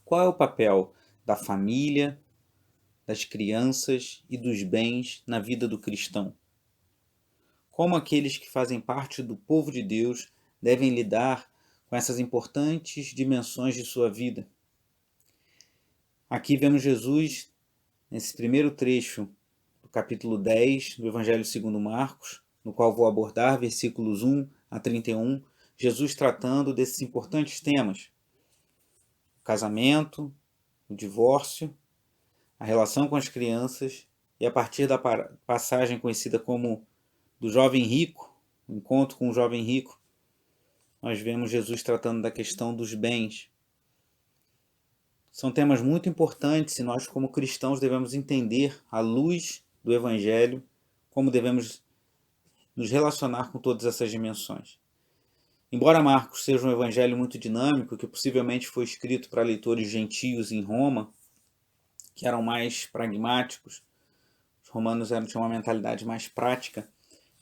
Qual é o papel da família, das crianças e dos bens na vida do cristão? Como aqueles que fazem parte do povo de Deus devem lidar com essas importantes dimensões de sua vida? Aqui vemos Jesus, nesse primeiro trecho do capítulo 10 do Evangelho segundo Marcos, no qual vou abordar versículos 1 a 31, Jesus tratando desses importantes temas: o casamento, o divórcio, a relação com as crianças, e a partir da passagem conhecida como do jovem rico, o encontro com o jovem rico, nós vemos Jesus tratando da questão dos bens. São temas muito importantes e nós, como cristãos, devemos entender, à luz do Evangelho, como devemos nos relacionar com todas essas dimensões. Embora Marcos seja um evangelho muito dinâmico, que possivelmente foi escrito para leitores gentios em Roma, que eram mais pragmáticos, os romanos tinham uma mentalidade mais prática,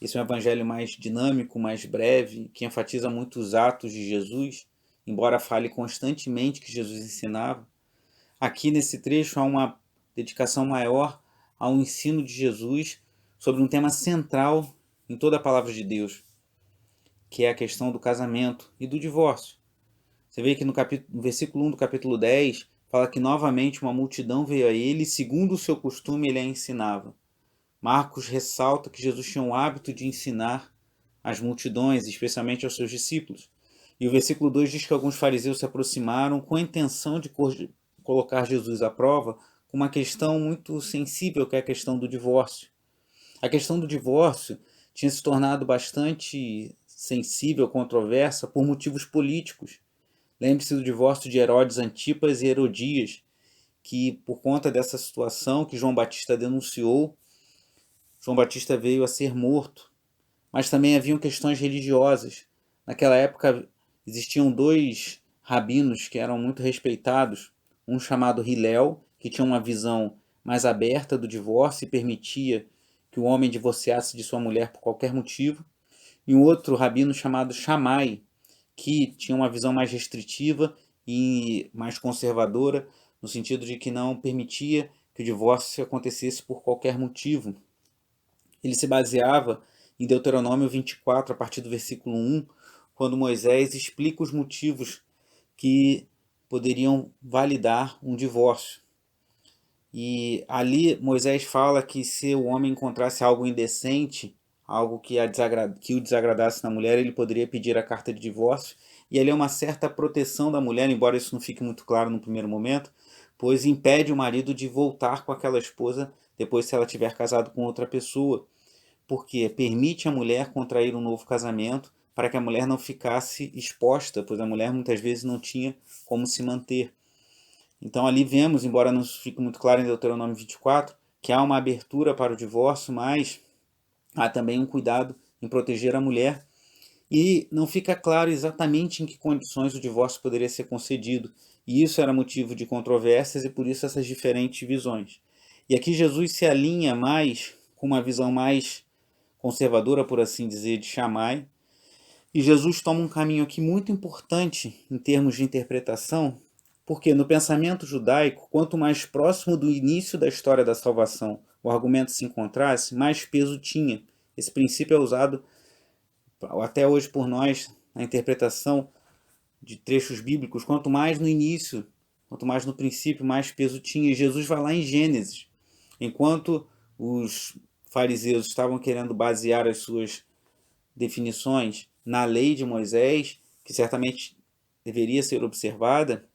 esse é um evangelho mais dinâmico, mais breve, que enfatiza muito os atos de Jesus, embora fale constantemente que Jesus ensinava. Aqui nesse trecho há uma dedicação maior ao ensino de Jesus sobre um tema central em toda a palavra de Deus, que é a questão do casamento e do divórcio. Você vê que no versículo 1 do capítulo 10 fala que novamente uma multidão veio a ele e, segundo o seu costume, ele a ensinava. Marcos ressalta que Jesus tinha o hábito de ensinar às multidões, especialmente aos seus discípulos. E o versículo 2 diz que alguns fariseus se aproximaram com a intenção de colocar Jesus à prova com uma questão muito sensível, que é a questão do divórcio. A questão do divórcio tinha se tornado bastante sensível, controversa, por motivos políticos. Lembre-se do divórcio de Herodes Antipas e Herodias, que por conta dessa situação que João Batista denunciou, João Batista veio a ser morto. Mas também haviam questões religiosas. Naquela época existiam dois rabinos que eram muito respeitados, um chamado Hilel, que tinha uma visão mais aberta do divórcio e permitia que o homem divorciasse de sua mulher por qualquer motivo, e um outro rabino chamado Shammai, que tinha uma visão mais restritiva e mais conservadora, no sentido de que não permitia que o divórcio acontecesse por qualquer motivo. Ele se baseava em Deuteronômio 24, a partir do versículo 1, quando Moisés explica os motivos que poderiam validar um divórcio. E ali Moisés fala que se o homem encontrasse algo indecente, algo que o desagradasse na mulher, ele poderia pedir a carta de divórcio. E ali é uma certa proteção da mulher, embora isso não fique muito claro no primeiro momento, pois impede o marido de voltar com aquela esposa depois se ela tiver casado com outra pessoa, porque permite à mulher contrair um novo casamento para que a mulher não ficasse exposta, pois a mulher muitas vezes não tinha como se manter. Então ali vemos, embora não fique muito claro em Deuteronômio 24, que há uma abertura para o divórcio, mas há também um cuidado em proteger a mulher. E não fica claro exatamente em que condições o divórcio poderia ser concedido. E isso era motivo de controvérsias e por isso essas diferentes visões. E aqui Jesus se alinha mais com uma visão mais conservadora, por assim dizer, de Shammai. E Jesus toma um caminho aqui muito importante em termos de interpretação, porque no pensamento judaico, quanto mais próximo do início da história da salvação o argumento se encontrasse, mais peso tinha. Esse princípio é usado até hoje por nós na interpretação de trechos bíblicos. Quanto mais no início, quanto mais no princípio, mais peso tinha. E Jesus vai lá em Gênesis. Enquanto os fariseus estavam querendo basear as suas definições na lei de Moisés, que certamente deveria ser observada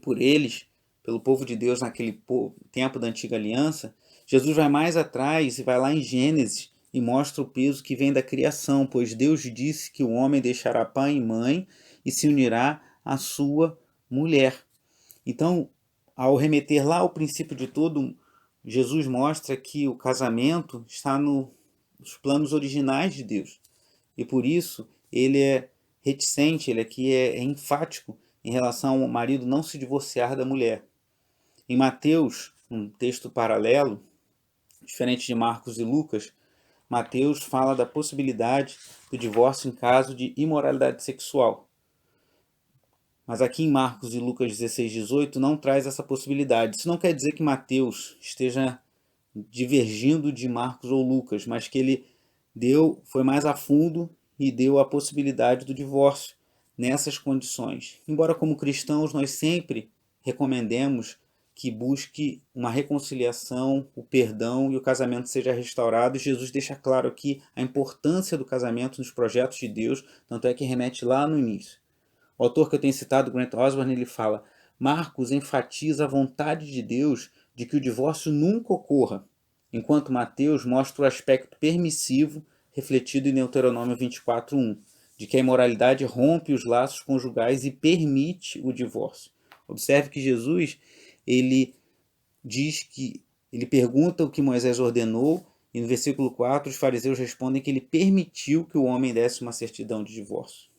por eles, pelo povo de Deus naquele tempo da antiga aliança, Jesus vai mais atrás e vai lá em Gênesis e mostra o peso que vem da criação, pois Deus disse que o homem deixará pai e mãe e se unirá à sua mulher. Então, ao remeter lá ao princípio de tudo, Jesus mostra que o casamento está nos planos originais de Deus. E por isso ele é reticente, ele aqui é enfático em relação ao marido não se divorciar da mulher. Em Mateus, um texto paralelo, diferente de Marcos e Lucas, Mateus fala da possibilidade do divórcio em caso de imoralidade sexual. Mas aqui em Marcos e Lucas 16:18 não traz essa possibilidade. Isso não quer dizer que Mateus esteja divergindo de Marcos ou Lucas, mas que ele foi mais a fundo e deu a possibilidade do divórcio nessas condições. Embora como cristãos nós sempre recomendemos que busque uma reconciliação, o perdão e o casamento seja restaurado, Jesus deixa claro aqui a importância do casamento nos projetos de Deus, tanto é que remete lá no início. O autor que eu tenho citado, Grant Osborne, ele fala: Marcos enfatiza a vontade de Deus de que o divórcio nunca ocorra, enquanto Mateus mostra o aspecto permissivo refletido em Deuteronômio 24:1, de que a imoralidade rompe os laços conjugais e permite o divórcio. Observe que Jesus, ele diz que ele pergunta o que Moisés ordenou, e no versículo 4 os fariseus respondem que ele permitiu que o homem desse uma certidão de divórcio.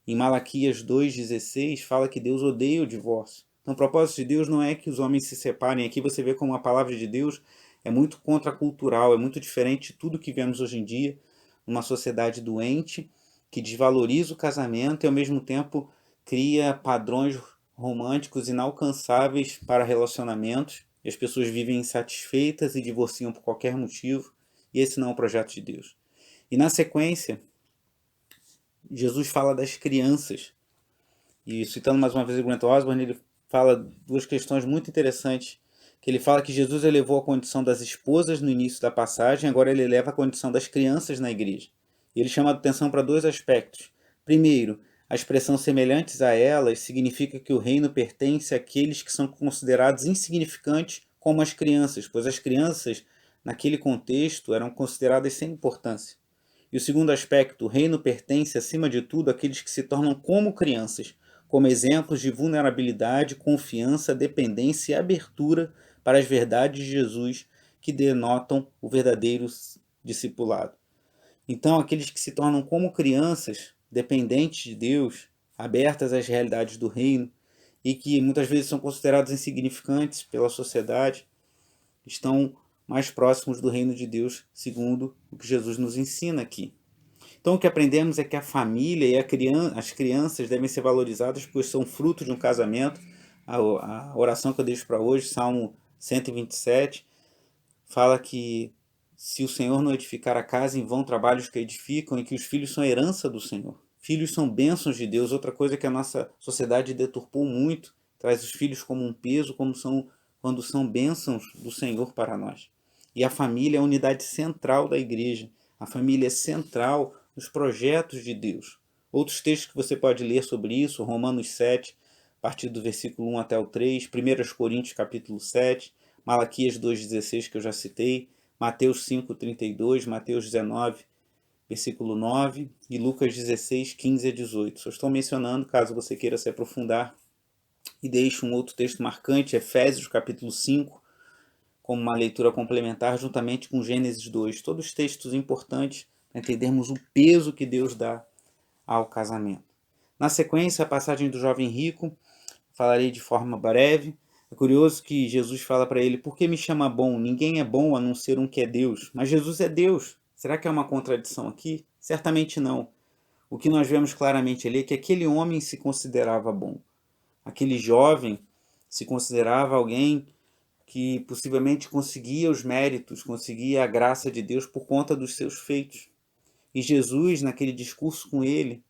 Em Malaquias 2,16 fala que Deus odeia o divórcio. Então o propósito de Deus não é que os homens se separem. Aqui você vê como a palavra de Deus é muito contracultural, é muito diferente de tudo que vemos hoje em dia, numa sociedade doente, que desvaloriza o casamento e ao mesmo tempo cria padrões românticos inalcançáveis para relacionamentos, e as pessoas vivem insatisfeitas e divorciam por qualquer motivo, e esse não é o projeto de Deus. E na sequência, Jesus fala das crianças. E citando mais uma vez o Grant Osborne, ele fala duas questões muito interessantes. Que ele fala que Jesus elevou a condição das esposas no início da passagem, agora ele eleva a condição das crianças na igreja. E ele chama a atenção para dois aspectos. Primeiro, a expressão semelhantes a elas significa que o reino pertence àqueles que são considerados insignificantes como as crianças, pois as crianças, naquele contexto, eram consideradas sem importância. E o segundo aspecto, o reino pertence, acima de tudo, àqueles que se tornam como crianças, como exemplos de vulnerabilidade, confiança, dependência e abertura para as verdades de Jesus que denotam o verdadeiro discipulado. Então, aqueles que se tornam como crianças, dependentes de Deus, abertas às realidades do reino e que muitas vezes são considerados insignificantes pela sociedade, estão mais próximos do reino de Deus, segundo o que Jesus nos ensina aqui. Então, o que aprendemos é que a família e as crianças devem ser valorizadas, pois são fruto de um casamento. A oração que eu deixo para hoje, Salmo 127, fala que se o Senhor não edificar a casa, em vão trabalhos que edificam, e que os filhos são herança do Senhor. Filhos são bênçãos de Deus. Outra coisa que a nossa sociedade deturpou muito, traz os filhos como um peso, quando são bênçãos do Senhor para nós. E a família é a unidade central da igreja. A família é central nos projetos de Deus. Outros textos que você pode ler sobre isso, Romanos 7, a partir do versículo 1 até o 3, 1 Coríntios capítulo 7, Malaquias 2,16 que eu já citei, Mateus 5,32, Mateus 19, versículo 9 e Lucas 16, 15 a 18. Só estou mencionando, caso você queira se aprofundar, e deixo um outro texto marcante, Efésios capítulo 5, como uma leitura complementar, juntamente com Gênesis 2. Todos textos importantes para entendermos o peso que Deus dá ao casamento. Na sequência, a passagem do jovem rico, falarei de forma breve. É curioso que Jesus fala para ele: por que me chama bom? Ninguém é bom a não ser um que é Deus. Mas Jesus é Deus. Será que é uma contradição aqui? Certamente não. O que nós vemos claramente ali é que aquele homem se considerava bom. Aquele jovem se considerava alguém que possivelmente conseguia os méritos, conseguia a graça de Deus por conta dos seus feitos. E Jesus, naquele discurso com ele,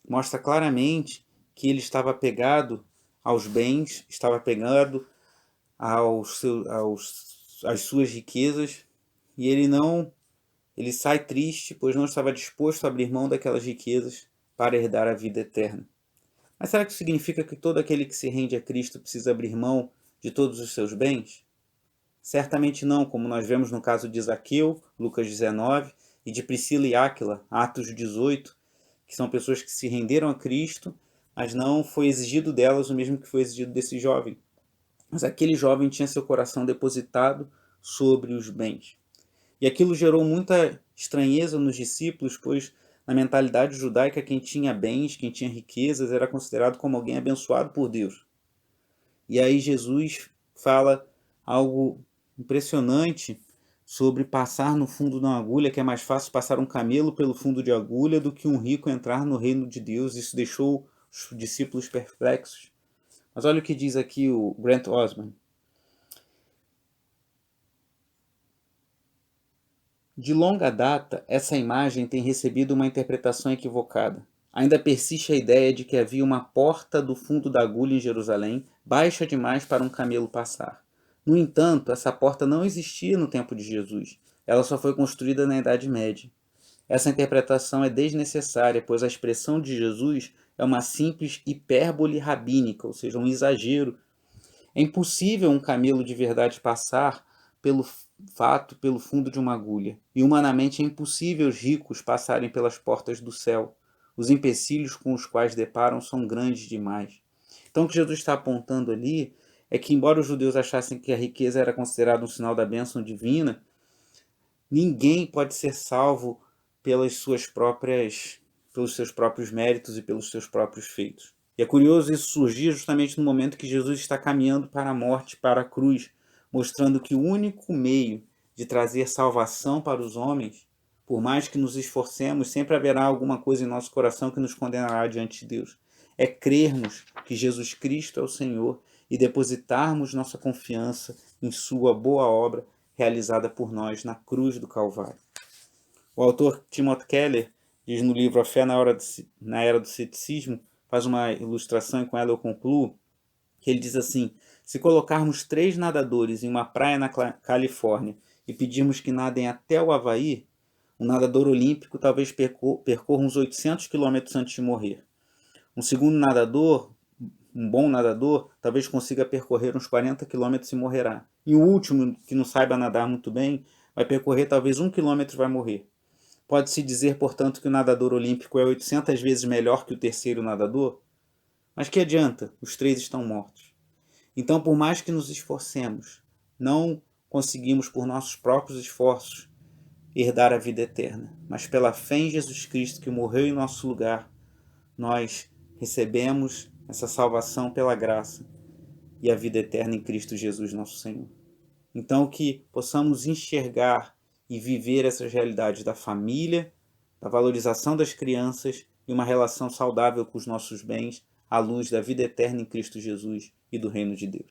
mostra claramente que ele estava apegado aos bens, estava apegado às suas riquezas, e ele sai triste, pois não estava disposto a abrir mão daquelas riquezas para herdar a vida eterna. Mas será que isso significa que todo aquele que se rende a Cristo precisa abrir mão de todos os seus bens? Certamente não, como nós vemos no caso de Zaqueu, Lucas 19, e de Priscila e Áquila, Atos 18, que são pessoas que se renderam a Cristo, mas não foi exigido delas o mesmo que foi exigido desse jovem. Mas aquele jovem tinha seu coração depositado sobre os bens. E aquilo gerou muita estranheza nos discípulos, pois na mentalidade judaica quem tinha bens, quem tinha riquezas, era considerado como alguém abençoado por Deus. E aí Jesus fala algo impressionante sobre passar no fundo de uma agulha, que é mais fácil passar um camelo pelo fundo de agulha do que um rico entrar no reino de Deus. Isso deixou os discípulos perplexos. Mas olha o que diz aqui o Grant Osborne. De longa data, essa imagem tem recebido uma interpretação equivocada. Ainda persiste a ideia de que havia uma porta do fundo da agulha em Jerusalém, baixa demais para um camelo passar. No entanto, essa porta não existia no tempo de Jesus. Ela só foi construída na Idade Média. Essa interpretação é desnecessária, pois a expressão de Jesus é uma simples hipérbole rabínica, ou seja, um exagero. É impossível um camelo de verdade passar pelo fundo de uma agulha. E humanamente é impossível os ricos passarem pelas portas do céu. Os empecilhos com os quais deparam são grandes demais. Então o que Jesus está apontando ali é que, embora os judeus achassem que a riqueza era considerada um sinal da bênção divina, ninguém pode ser salvo pelos seus próprios méritos e pelos seus próprios feitos. E é curioso isso surgir justamente no momento que Jesus está caminhando para a morte, para a cruz, mostrando que o único meio de trazer salvação para os homens, por mais que nos esforcemos, sempre haverá alguma coisa em nosso coração que nos condenará diante de Deus. É crermos que Jesus Cristo é o Senhor e depositarmos nossa confiança em sua boa obra realizada por nós na cruz do Calvário. O autor Timothy Keller diz no livro A Fé na Era do Ceticismo, faz uma ilustração e com ela eu concluo, que ele diz assim: se colocarmos 3 nadadores em uma praia na Califórnia e pedirmos que nadem até o Havaí, um nadador olímpico talvez percorra uns 800 quilômetros antes de morrer. Um segundo nadador, um bom nadador, talvez consiga percorrer uns 40 quilômetros e morrerá. E o último, que não saiba nadar muito bem, vai percorrer talvez 1 quilômetro e vai morrer. Pode-se dizer, portanto, que o nadador olímpico é 800 vezes melhor que o terceiro nadador? Mas que adianta? Os 3 estão mortos. Então, por mais que nos esforcemos, não conseguimos por nossos próprios esforços herdar a vida eterna. Mas pela fé em Jesus Cristo, que morreu em nosso lugar, nós recebemos essa salvação pela graça e a vida eterna em Cristo Jesus, nosso Senhor. Então, que possamos enxergar e viver essas realidades da família, da valorização das crianças e uma relação saudável com os nossos bens à luz da vida eterna em Cristo Jesus e do reino de Deus.